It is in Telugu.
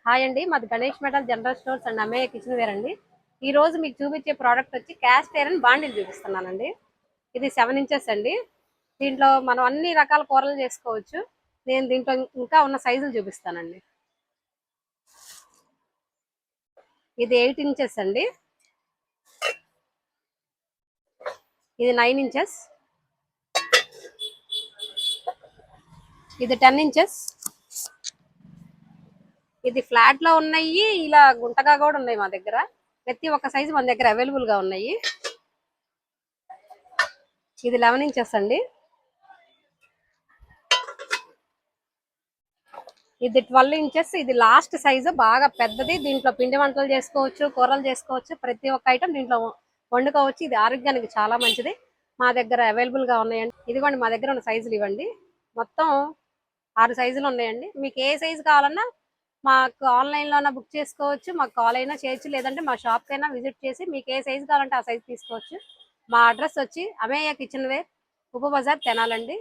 హాయ్ అండి, మాది Ganesh metal general stores and అమ్మయ్య కిచెన్ వేర్ అండి. ఈ రోజు మీకు చూపించే ప్రోడక్ట్ వచ్చి క్యాస్ట్ ఐరన్ బాండిల్ చూపిస్తున్నానండి. ఇది 7 ఇంచెస్ అండి. దీంట్లో మనం అన్ని రకాల కూరలు చేసుకోవచ్చు. నేను దీంట్లో ఇంకా ఉన్న సైజులు చూపిస్తానండి. ఇది 8 ఇంచెస్ అండి. ఇది 9 ఇంచెస్. ఇది 10 ఇంచెస్. ఇది ఫ్లాట్ లో ఉన్నాయి, ఇలా గుంటగా కూడా ఉన్నాయి మా దగ్గర. ప్రతి ఒక్క సైజు మన దగ్గర అవైలబుల్ గా ఉన్నాయి. ఇది 11 ఇంచెస్ అండి. ఇది 12 ఇంచెస్. ఇది లాస్ట్ సైజు, బాగా పెద్దది. దీంట్లో పిండి వంటలు చేసుకోవచ్చు, కూరలు చేసుకోవచ్చు, ప్రతి ఒక్క ఐటమ్ దీంట్లో వండుకోవచ్చు. ఇది ఆరోగ్యానికి చాలా మంచిది. మా దగ్గర అవైలబుల్ గా ఉన్నాయండి. ఇదిగోండి మా దగ్గర ఉన్న సైజులు ఇవ్వండి. మొత్తం 6 సైజులు ఉన్నాయండి. మీకు ఏ సైజు కావాలన్నా మాకు ఆన్లైన్ లోనే బుక్ చేసుకోవచ్చు, మాకు కాల్ అయినా చేయొచ్చు, లేదంటే మా షాప్ కైనా విజిట్ చేసి మీకు ఏ సైజు కావాలంటే ఆ సైజు తీసుకోవచ్చు. మా అడ్రస్ వచ్చి అమేయ కిచెన్ వేర్, ఉప బజార్, తెనాలండి.